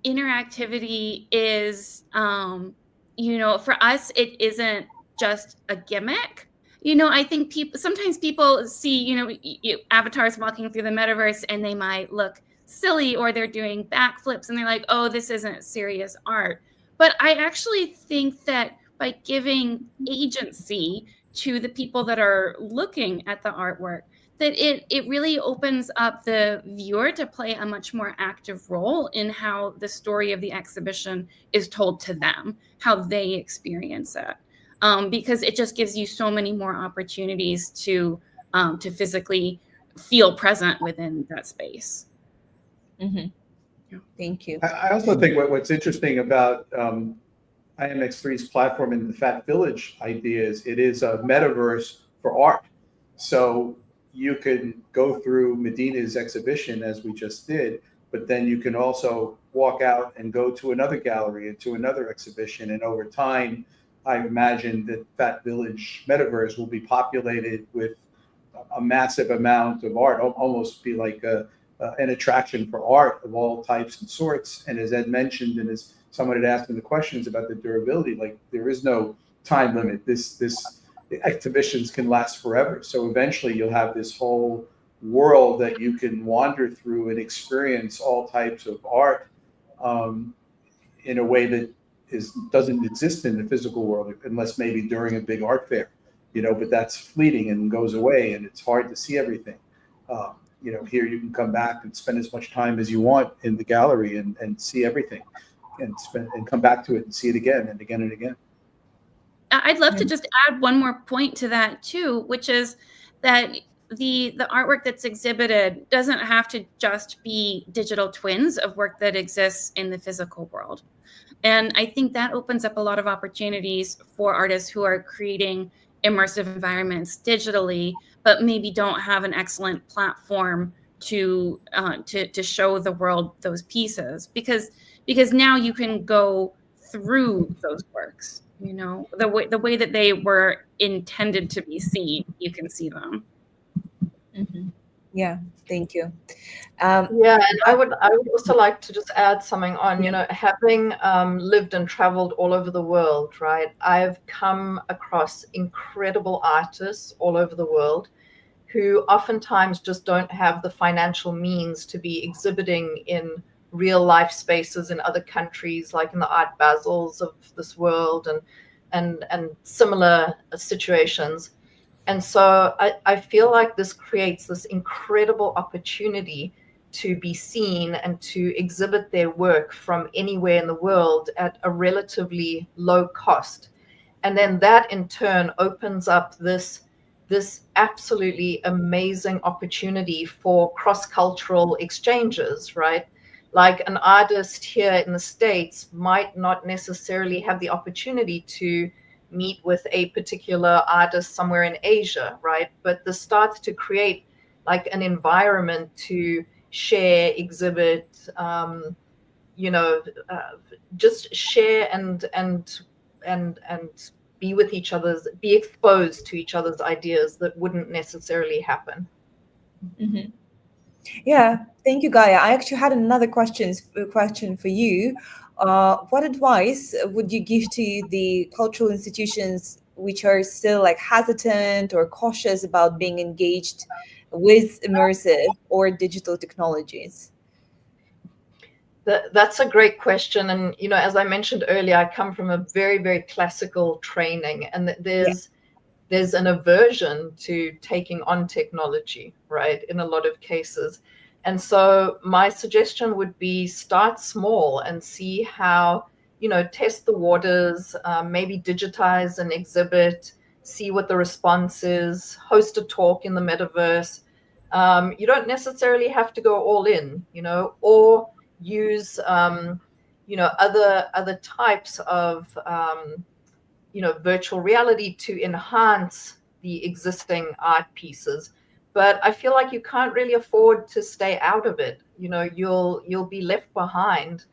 interactivity is, for us, it isn't just a gimmick. I think sometimes people see, avatars walking through the metaverse and they might look silly, or they're doing backflips and they're like, oh, this isn't serious art. But I actually think that by giving agency to the people that are looking at the artwork, that it really opens up the viewer to play a much more active role in how the story of the exhibition is told to them, how they experience it. Because it just gives you so many more opportunities to physically feel present within that space. Mm-hmm. Thank you. I also think what's interesting about IMX3's platform and the Fat Village idea is it is a metaverse for art. So you can go through Medina's exhibition as we just did, but then you can also walk out and go to another gallery and to another exhibition. And over time, I imagine that Fat Village metaverse will be populated with a massive amount of art, almost be like an attraction for art of all types and sorts. And as Ed mentioned, and as someone had asked me the questions about the durability, like there is no time limit. This exhibitions can last forever. So eventually you'll have this whole world that you can wander through and experience all types of art in a way that doesn't exist in the physical world, unless maybe during a big art fair, but that's fleeting and goes away and it's hard to see everything. Here you can come back and spend as much time as you want in the gallery and see everything and come back to it and see it again and again and again. I'd love to just add one more point to that too, which is that the artwork that's exhibited doesn't have to just be digital twins of work that exists in the physical world. And I think that opens up a lot of opportunities for artists who are creating immersive environments digitally, but maybe don't have an excellent platform to show the world those pieces, because now you can go through those works. The way that they were intended to be seen, you can see them. Mm-hmm. Yeah, thank you. Yeah, and I would also like to just add something on, having lived and traveled all over the world, right? I've come across incredible artists all over the world who oftentimes just don't have the financial means to be exhibiting in real life spaces in other countries, like in the Art Basels of this world and similar situations. And so I feel like this creates this incredible opportunity to be seen and to exhibit their work from anywhere in the world at a relatively low cost. And then that in turn opens up this absolutely amazing opportunity for cross-cultural exchanges, right? Like an artist here in the States might not necessarily have the opportunity to meet with a particular artist somewhere in Asia, right? But this starts to create like an environment to share, exhibit, just share and be with each other's, be exposed to each other's ideas that wouldn't necessarily happen. Mm-hmm. Yeah, thank you, Gaia. I actually had another question for you. What advice would you give to the cultural institutions which are still like hesitant or cautious about being engaged with immersive or digital technologies? That's a great question. And, as I mentioned earlier, I come from a very, very classical training, and there's an aversion to taking on technology, right, in a lot of cases. And so my suggestion would be start small and see how, test the waters, maybe digitize an exhibit, see what the response is, host a talk in the metaverse. You don't necessarily have to go all in, or use, other types of, virtual reality to enhance the existing art pieces. But I feel like you can't really afford to stay out of it. You'll be left behind.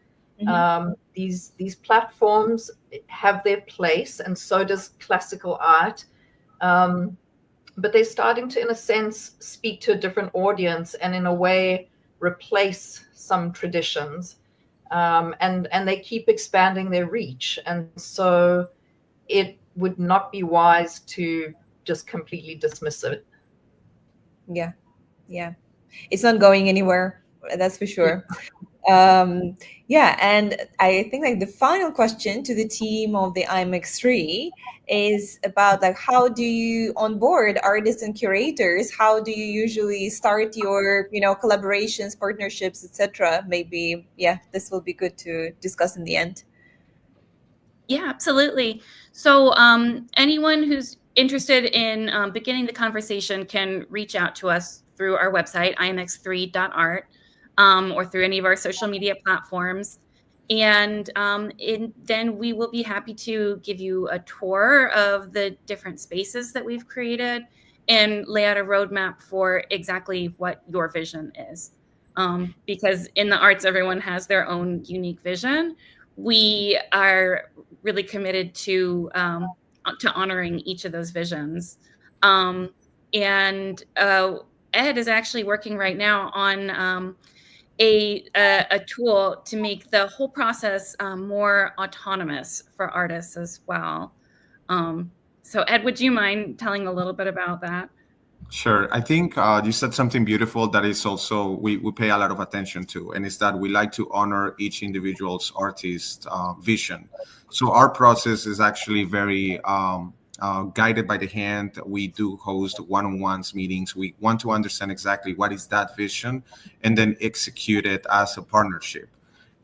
Mm-hmm. These platforms have their place, and so does classical art. But they're starting to, in a sense, speak to a different audience and in a way replace some traditions. And they keep expanding their reach. And so it would not be wise to just completely dismiss it. Yeah. It's not going anywhere, that's for sure. And I think like the final question to the team of the IMX3 is about like, how do you onboard artists and curators? How do you usually start your, collaborations, partnerships, etc.? Maybe, this will be good to discuss in the end. Yeah, absolutely. So anyone who's interested in beginning the conversation can reach out to us through our website, imx3.art, or through any of our social media platforms. And then we will be happy to give you a tour of the different spaces that we've created and lay out a roadmap for exactly what your vision is. Because in the arts, everyone has their own unique vision. We are really committed to honoring each of those visions. And Ed is actually working right now on a tool to make the whole process more autonomous for artists as well. So Ed, would you mind telling a little bit about that? Sure. I think you said something beautiful that is also we pay a lot of attention to, and it's that we like to honor each individual's artist vision. So our process is actually very guided by the hand. We do host one-on-ones meetings. We want to understand exactly what is that vision and then execute it as a partnership.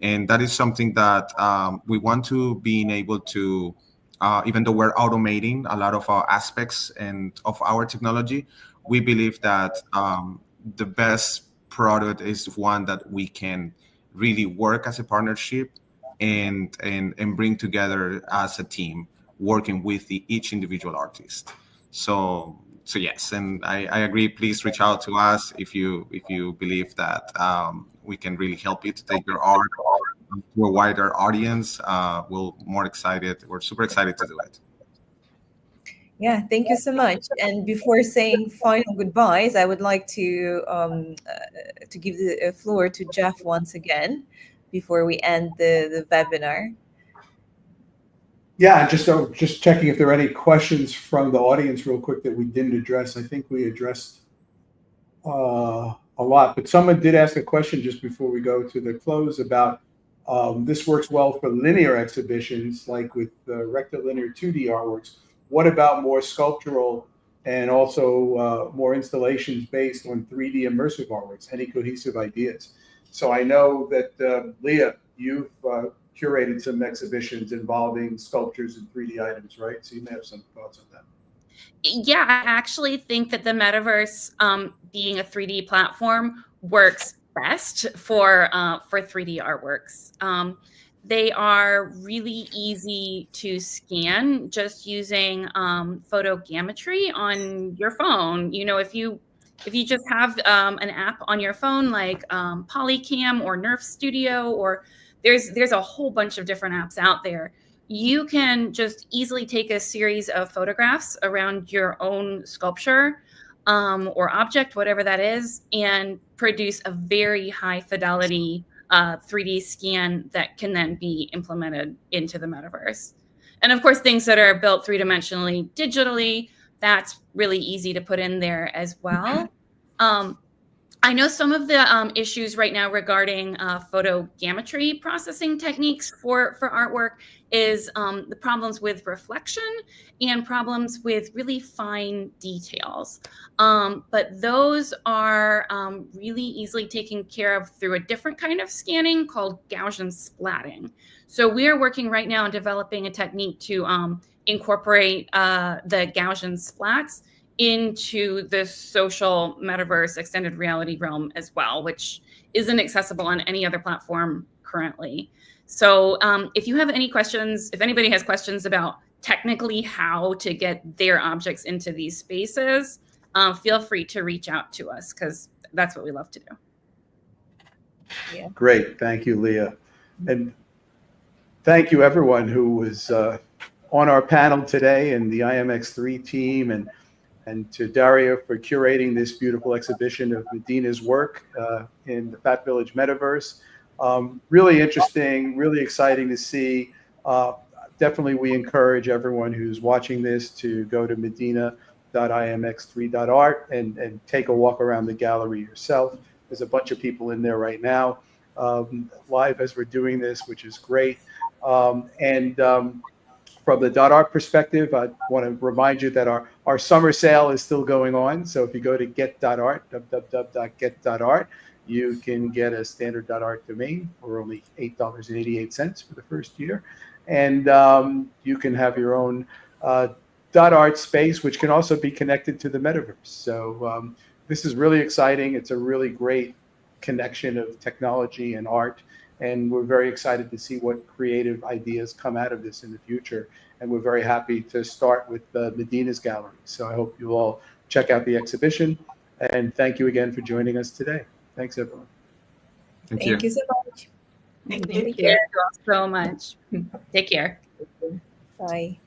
And that is something that we want to be able to, even though we're automating a lot of our aspects and of our technology, we believe that the best product is one that we can really work as a partnership and bring together as a team, working with each individual artist. So yes, and I agree. Please reach out to us if you believe that we can really help you to take your art to a wider audience. We're super excited to do it. Yeah, thank you so much. And before saying final goodbyes, I would like to give the floor to Jeff once again before we end the webinar. Yeah, just checking if there are any questions from the audience real quick that we didn't address. I think we addressed a lot, but someone did ask a question just before we go to the close about this works well for linear exhibitions, like with rectilinear 2D artworks. What about more sculptural and also more installations based on 3D immersive artworks? Any cohesive ideas? So I know that Leah, you've curated some exhibitions involving sculptures and 3D items, right? So you may have some thoughts on that. Yeah, I actually think that the Metaverse, being a 3D platform, works best for 3D artworks. They are really easy to scan just using photogrammetry on your phone. You know, if you just have an app on your phone like Polycam or Nerf Studio, or there's a whole bunch of different apps out there, you can just easily take a series of photographs around your own sculpture or object, whatever that is, and produce a very high fidelity 3D scan that can then be implemented into the metaverse. And of course, things that are built three-dimensionally digitally, that's really easy to put in there as well. I know some of the issues right now regarding photogrammetry processing techniques for artwork is the problems with reflection and problems with really fine details. But those are really easily taken care of through a different kind of scanning called Gaussian splatting. So we are working right now on developing a technique to incorporate the Gaussian splats into the social metaverse extended reality realm as well, which isn't accessible on any other platform currently. So if you have any questions, if anybody has questions about technically how to get their objects into these spaces, feel free to reach out to us, because that's what we love to do. Yeah. Great. Thank you, Leah. And thank you, everyone who was on our panel today, and the IMX3 team, and to Daria for curating this beautiful exhibition of Medina's work in the Fat Village Metaverse. Really interesting, really exciting to see. Definitely we encourage everyone who's watching this to go to medina.imx3.art and take a walk around the gallery yourself. There's a bunch of people in there right now live as we're doing this, which is great. From the .art perspective, I want to remind you that our summer sale is still going on. So if you go to get.art, www.get.art, you can get a standard .art domain for only $8.88 for the first year. And you can have your own .art space, which can also be connected to the metaverse. So this is really exciting. It's a really great connection of technology and art. And we're very excited to see what creative ideas come out of this in the future. And we're very happy to start with Medina's gallery. So I hope you all check out the exhibition. And thank you again for joining us today. Thanks, everyone. Thank you so much. Thank you so much. Take care. Bye.